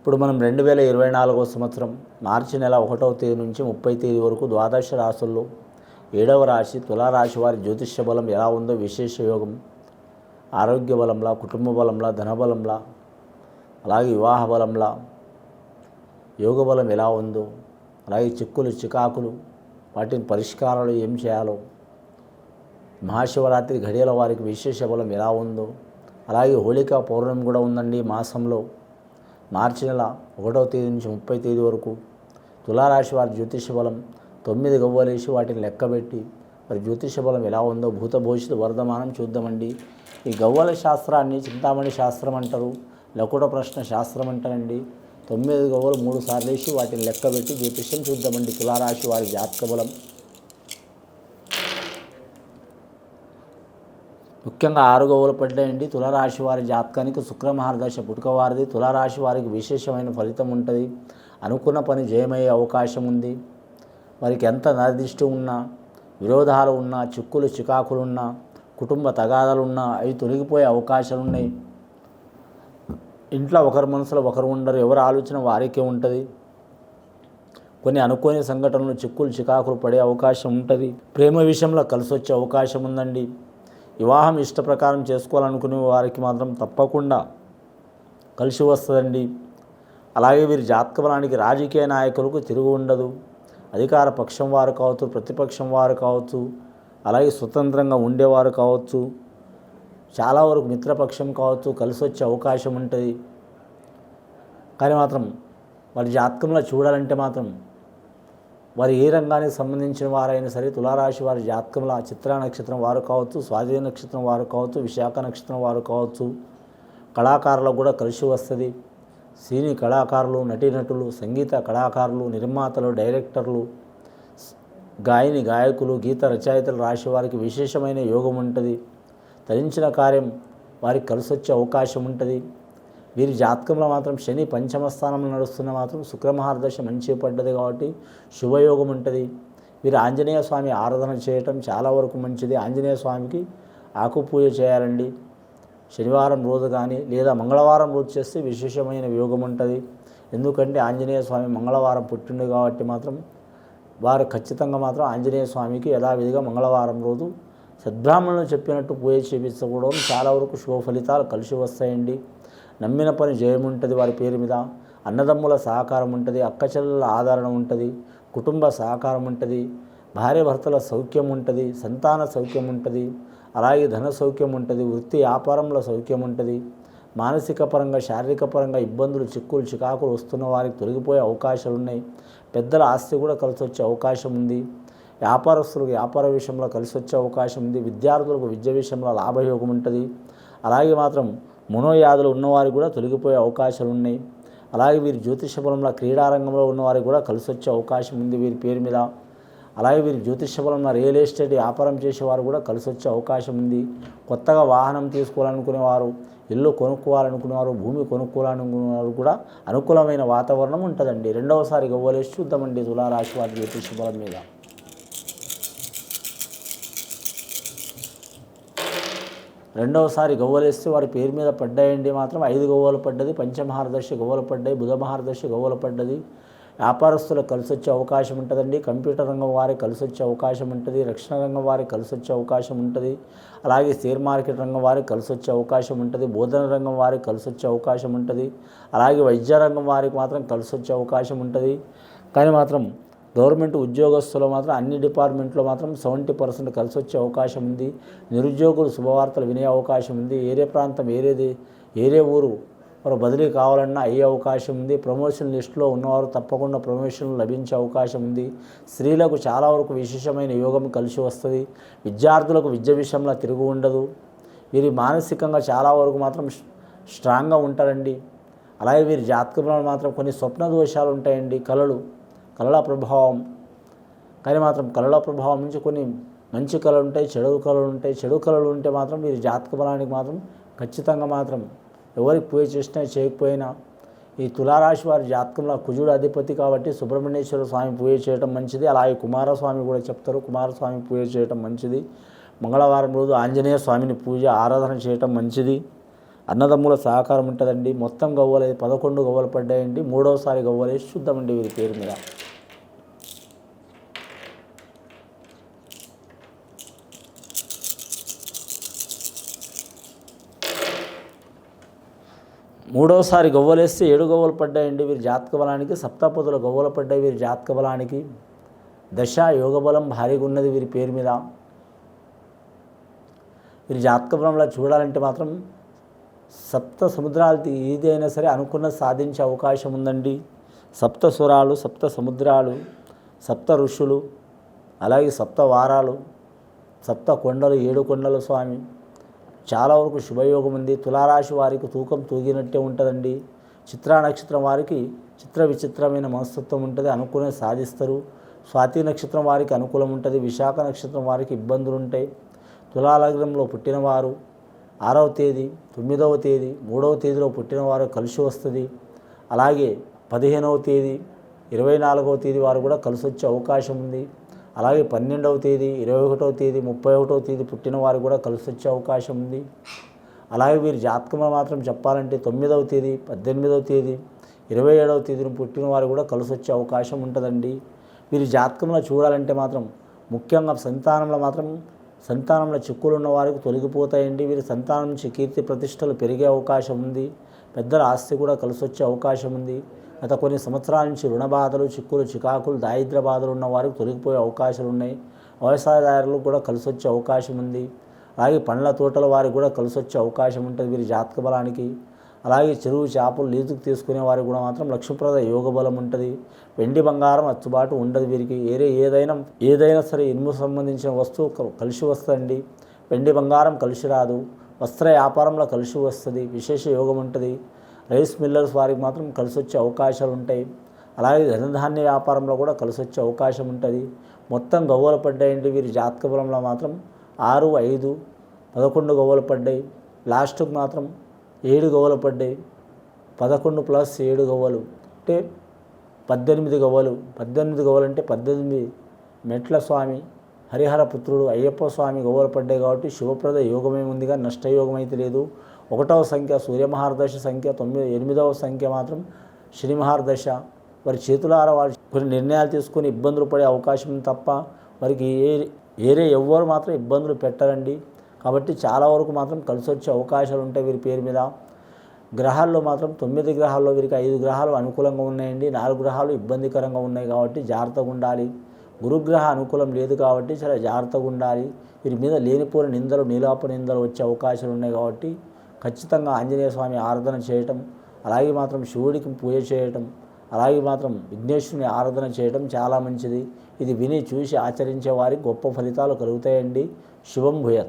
ఇప్పుడు మనం 2024 సంవత్సరం మార్చి నెల 1వ తేదీ నుంచి 30 తేదీ వరకు ద్వాదశ రాశుల్లో 7వ రాశి తులారాశి వారి జ్యోతిష్య బలం ఎలా ఉందో, విశేష యోగం, ఆరోగ్య బలంలా, కుటుంబ బలంలా, ధనబలంలా, అలాగే వివాహ బలంలా, యోగ బలం ఎలా ఉందో, అలాగే చిక్కులు చికాకులు వాటిని పరిష్కారాలు ఏం చేయాలో, మహాశివరాత్రి ఘడియల వారికి విశేష బలం ఎలా ఉందో, అలాగే హోళికా పౌర్ణమి కూడా ఉందండి మాసంలో. మార్చి నెల 1వ తేదీ నుంచి 30 తేదీ వరకు తులారాశి వారి జ్యోతిష బలం 9 గవ్వలేసి వాటిని లెక్కబెట్టి మరి జ్యోతిష బలం ఎలా ఉందో భూత భవిష్యత్తు వర్ధమానం చూద్దామండి. ఈ గవ్వల శాస్త్రాన్ని చింతామణి శాస్త్రం అంటారు, లకుట ప్రశ్న శాస్త్రం అంటారండి. 9 గవ్వలు 3 సార్లు వేసి వాటిని లెక్కబెట్టి జ్యోతిష్యం చూద్దామండి. తులారాశి వారి జాతక బలం ముఖ్యంగా 6 గవ్వలు పడ్డాయండి. తులారాశి వారి జాతకానికి శుక్ర మహర్దశ పుట్టుకవారిది. తులారాశి వారికి విశేషమైన ఫలితం ఉంటుంది. అనుకున్న పని జయమయ్యే అవకాశం ఉంది. వారికి ఎంత నరదిష్టి ఉన్నా, విరోధాలు ఉన్నా, చిక్కులు చికాకులు ఉన్నా, కుటుంబ తగాదాలు ఉన్నా అవి తొలగిపోయే అవకాశాలు ఉన్నాయి. ఇంట్లో ఒకరి మనసులో ఒకరు ఉండరు, ఎవరి ఆలోచన వారికే ఉంటుంది. కొన్ని అనుకోని సంఘటనలు, చిక్కులు చికాకులు పడే అవకాశం ఉంటుంది. ప్రేమ విషయంలో కలిసి వచ్చే అవకాశం ఉందండి. వివాహం ఇష్ట ప్రకారం చేసుకోవాలనుకునే వారికి మాత్రం తప్పకుండా కలిసి వస్తుందండి. అలాగే వీరి జాతక బలానికి రాజకీయ నాయకులకు తిరుగు ఉండదు. అధికార పక్షం వారు కావచ్చు, ప్రతిపక్షం వారు కావచ్చు, అలాగే స్వతంత్రంగా ఉండేవారు కావచ్చు, చాలా వరకు మిత్రపక్షం కావచ్చు, కలిసి వచ్చే అవకాశం ఉంటుంది. కానీ మాత్రం వారి జాతకంలో చూడాలంటే మాత్రం వారు ఏ రంగానికి సంబంధించిన వారైనా సరే తులారాశి వారి జాతకంలో చిత్రా నక్షత్రం వారు కావచ్చు, స్వాతి నక్షత్రం వారు కావచ్చు, విశాఖ నక్షత్రం వారు కావచ్చు, కళాకారులకు కూడా కలిసి వస్తుంది. సినీ కళాకారులు, నటీనటులు, సంగీత కళాకారులు, నిర్మాతలు, డైరెక్టర్లు, గాయని గాయకులు, గీత రచయితలు రాశి వారికి విశేషమైన యోగం ఉంటుంది. తరించిన కార్యం వారికి కలిసి వచ్చే అవకాశం ఉంటుంది. వీరి జాతకంలో మాత్రం శని పంచమ స్థానంలో నడుస్తున్న మాత్రం శుక్రమహార్దశ మంచి పడ్డది కాబట్టి శుభయోగం ఉంటుంది. వీరు ఆంజనేయ స్వామి ఆరాధన చేయటం చాలా వరకు మంచిది. ఆంజనేయ స్వామికి ఆకు పూజ చేయాలండి. శనివారం రోజు కానీ లేదా మంగళవారం రోజు చేస్తే విశేషమైన యోగం ఉంటుంది. ఎందుకంటే ఆంజనేయ స్వామి మంగళవారం పుట్టిండు కాబట్టి మాత్రం వారు ఖచ్చితంగా మాత్రం ఆంజనేయ స్వామికి యథావిధిగా మంగళవారం రోజు సద్బ్రాహ్మణులు చెప్పినట్టు పూజ చేపించకూడదు. చాలా వరకు శుభ ఫలితాలు కలిసి వస్తాయండి. నమ్మిన పని జయం ఉంటుంది. వారి పేరు మీద అన్నదమ్ముల సహకారం ఉంటుంది. అక్కచెల్లెల ఆదరణ ఉంటుంది. కుటుంబ సహకారం ఉంటుంది. భార్య భర్తల సౌఖ్యం ఉంటుంది. సంతాన సౌఖ్యం ఉంటుంది. అలాగే ధన సౌఖ్యం ఉంటుంది. వృత్తి వ్యాపారంలో సౌఖ్యం ఉంటుంది. మానసిక పరంగా, శారీరక పరంగా ఇబ్బందులు, చిక్కులు చికాకులు వస్తున్న వారికి తొలగిపోయే అవకాశాలు ఉన్నాయి. పెద్దల ఆస్తి కూడా కలిసి వచ్చే అవకాశం ఉంది. వ్యాపారస్తులకు వ్యాపార విషయంలో కలిసి వచ్చే అవకాశం ఉంది. విద్యార్థులకు విద్య విషయంలో లాభయోగం ఉంటుంది. అలాగే మాత్రం మనోవ్యాధులు ఉన్నవారికి కూడా తొలగిపోయే అవకాశాలు ఉన్నాయి. అలాగే వీరి జ్యోతిష బలంలో క్రీడారంగంలో ఉన్నవారికి కూడా కలిసి వచ్చే అవకాశం ఉంది వీరి పేరు మీద. అలాగే వీరి జ్యోతిష బలంలో రియల్ ఎస్టేట్ వ్యాపారం చేసేవారు కూడా కలిసి వచ్చే అవకాశం ఉంది. కొత్తగా వాహనం తీసుకోవాలనుకునేవారు, ఇల్లు కొనుక్కోవాలనుకునేవారు, భూమి కొనుక్కోవాలనుకునేవారు కూడా అనుకూలమైన వాతావరణం ఉంటుందండి. రెండవసారి గవ్వలేసి చూద్దామండి తులారాశి వారి జ్యోతిష బలం మీద. రెండవసారి గవ్వలేస్తే వారి పేరు మీద పడ్డాయండి మాత్రం 5 గవ్వలు పడ్డది. పంచమహారదశ గవ్వలు పడ్డాయి. బుధ మహారదశ గవ్వలు పడ్డది. వ్యాపారస్తులకు కలిసి వచ్చే అవకాశం ఉంటుందండి. కంప్యూటర్ రంగం వారికి కలిసి వచ్చే అవకాశం ఉంటుంది. రక్షణ రంగం వారికి కలిసి వచ్చే అవకాశం ఉంటుంది. అలాగే షేర్ మార్కెట్ రంగం వారికి కలిసి వచ్చే అవకాశం ఉంటుంది. బోధన రంగం వారికి కలిసి వచ్చే అవకాశం ఉంటుంది. అలాగే వైద్య రంగం వారికి మాత్రం కలిసి వచ్చే అవకాశం ఉంటుంది. కానీ మాత్రం గవర్నమెంట్ ఉద్యోగస్తులు మాత్రం అన్ని డిపార్ట్మెంట్లో మాత్రం 70% కలిసి వచ్చే అవకాశం ఉంది. నిరుద్యోగులు శుభవార్తలు వినే అవకాశం ఉంది. ఏరే ప్రాంతం, ఏరే ఊరు వారు బదిలీ కావాలన్నా అయ్యే అవకాశం ఉంది. ప్రమోషన్ లిస్టులో ఉన్నవారు తప్పకుండా ప్రమోషన్లు లభించే అవకాశం ఉంది. స్త్రీలకు చాలా వరకు విశేషమైన యోగం కలిసి వస్తుంది. విద్యార్థులకు విద్య విషయంలో తిరుగు ఉండదు. వీరి మానసికంగా చాలా వరకు మాత్రం స్ట్రాంగ్గా ఉంటారండి. అలాగే వీరి జాతకంలో మాత్రం కొన్ని స్వప్న దోషాలు ఉంటాయండి. కళల ప్రభావం. కానీ మాత్రం కళల ప్రభావం నుంచి కొన్ని మంచి కళలు ఉంటాయి, చెడు కళలు ఉంటాయి. చెడు కళలు ఉంటే మాత్రం వీరి జాతక బలానికి మాత్రం ఖచ్చితంగా మాత్రం ఎవరికి పూజ చేసినా చేయకపోయినా ఈ తులారాశి వారి జాతకంలో కుజుడు అధిపతి కాబట్టి సుబ్రహ్మణ్యేశ్వర స్వామి పూజ చేయడం మంచిది. అలాగే కుమారస్వామి కూడా చెప్తారు, కుమారస్వామి పూజ చేయడం మంచిది. మంగళవారం రోజు ఆంజనేయ స్వామిని ఆరాధన చేయడం మంచిది. అన్నదమ్ముల సహకారం ఉంటుందండి. మొత్తం గవ్వలు 11 గవ్వలు పడ్డాయండి. మూడవసారి గవ్వలేసి చూద్దామండి వీరి పేరు మీద. మూడవసారి గవ్వలేస్తే 7 గవ్వలు పడ్డాయండి వీరి జాతక బలానికి. సప్తపదుల గవ్వలు పడ్డాయి వీరి జాతక బలానికి. దశ యోగ బలం భారీగా ఉన్నది వీరి పేరు మీద. వీరి జాతక బలంలో చూడాలంటే మాత్రం సప్త సముద్రాలు ఏదైనా సరే అనుకున్నది సాధించే అవకాశం ఉందండి. సప్త స్వరాలు, సప్త సముద్రాలు, సప్త ఋషులు, అలాగే సప్త వారాలు, సప్త కొండలు, 7 కొండల స్వామి, చాలా వరకు శుభయోగం ఉంది. తులారాశి వారికి తూకం తూగినట్టే ఉంటుందండి. చిత్రా నక్షత్రం వారికి చిత్ర విచిత్రమైన మనస్తత్వం ఉంటుంది, అనుకునేది సాధిస్తారు. స్వాతి నక్షత్రం వారికి అనుకూలం ఉంటుంది. విశాఖ నక్షత్రం వారికి ఇబ్బందులు ఉంటాయి. తులాలగ్నంలో పుట్టినవారు 6వ తేదీ, 9వ తేదీ, 3వ తేదీలో పుట్టినవారు కలిసి వస్తుంది. అలాగే 15వ తేదీ, 24వ తేదీ వారు కూడా కలిసి వచ్చే అవకాశం ఉంది. అలాగే 12వ తేదీ, 21వ తేదీ, 31వ తేదీ పుట్టిన వారు కూడా కలిసి వచ్చే అవకాశం ఉంది. అలాగే వీరి జాతకంలో మాత్రం చెప్పాలంటే 9వ తేదీ, 18వ తేదీ, 27వ తేదీని పుట్టిన వారు కూడా కలిసి వచ్చే అవకాశం ఉంటుందండి. వీరి జాతకంలో చూడాలంటే మాత్రం ముఖ్యంగా సంతానంలో చిక్కులు ఉన్న వారికి తొలగిపోతాయండి. వీరి సంతానం నుంచి కీర్తి ప్రతిష్టలు పెరిగే అవకాశం ఉంది. పెద్దల ఆస్తి కూడా కలిసి వచ్చే అవకాశం ఉంది. గత కొన్ని సంవత్సరాల నుంచి రుణ బాధలు, చిక్కులు, చికాకులు, దారిద్ర్య బాధలు ఉన్న వారికి తొలగిపోయే అవకాశాలు ఉన్నాయి. వ్యవసాయదారులకు కూడా కలిసి వచ్చే అవకాశం ఉంది. అలాగే పండ్ల తోటల వారికి కూడా కలిసి వచ్చే అవకాశం ఉంటుంది వీరి జాతక బలానికి. అలాగే చెరువు చేపలు లీజుకు తీసుకునే వారికి కూడా మాత్రం లక్ష్మీప్రద యోగ బలం ఉంటుంది. వెండి బంగారం అచ్చుబాటు ఉండదు వీరికి. ఏదైనా సరే ఇనుము సంబంధించిన వస్తువు కలిసి వస్తుందండి. వెండి బంగారం కలిసి రాదు. వస్త్ర వ్యాపారంలో కలిసి వస్తుంది, విశేష యోగం ఉంటుంది. రైస్ మిల్లర్స్ వారికి మాత్రం కలిసి వచ్చే అవకాశాలు ఉంటాయి. అలాగే ధనధాన్య వ్యాపారంలో కూడా కలిసి వచ్చే అవకాశం ఉంటుంది. మొత్తం గవ్వలు పడ్డాయండి వీరి జాతక బలంలో మాత్రం 6, 5, 11 గవ్వలు పడ్డాయి. లాస్ట్కు మాత్రం 7 గవ్వలు పడ్డాయి. 11 + 7 గవ్వలు అంటే 18 గవ్వలు. 18 గవ్వలు అంటే 18 మెట్ల స్వామి, హరిహర పుత్రుడు అయ్యప్ప స్వామి గవ్వలు పడ్డాయి కాబట్టి శుభప్రద యోగమే ఉందిగా నష్టయోగం అయితే లేదు. 1వ సంఖ్య సూర్యమహారదశ సంఖ్య, 8వ సంఖ్య మాత్రం శని మహారదశ. వారి చేతులారా వారి కొన్ని నిర్ణయాలు తీసుకొని ఇబ్బందులు పడే అవకాశం తప్ప వారికి ఎవ్వరు మాత్రం ఇబ్బందులు పెట్టరండి. కాబట్టి చాలా వరకు మాత్రం కలిసి వచ్చే అవకాశాలు ఉంటాయి వీరి పేరు మీద. గ్రహాల్లో మాత్రం 9 గ్రహాల్లో వీరికి 5 గ్రహాలు అనుకూలంగా ఉన్నాయండి. 4 గ్రహాలు ఇబ్బందికరంగా ఉన్నాయి కాబట్టి జాగ్రత్తగా ఉండాలి. గురుగ్రహ అనుకూలం లేదు కాబట్టి చాలా జాగ్రత్తగా ఉండాలి. వీరి మీద లేనిపోని నిందలు, నీలాప నిందలు వచ్చే అవకాశాలు ఉన్నాయి కాబట్టి ఖచ్చితంగా ఆంజనేయ స్వామి ఆరాధన చేయటం, అలాగే మాత్రం శివుడికి పూజ చేయటం, అలాగే మాత్రం విఘ్నేశ్వరుని ఆరాధన చేయడం చాలా మంచిది. ఇది విని చూసి ఆచరించే వారికి గొప్ప ఫలితాలు కలుగుతాయండి. శుభం భూయాత్.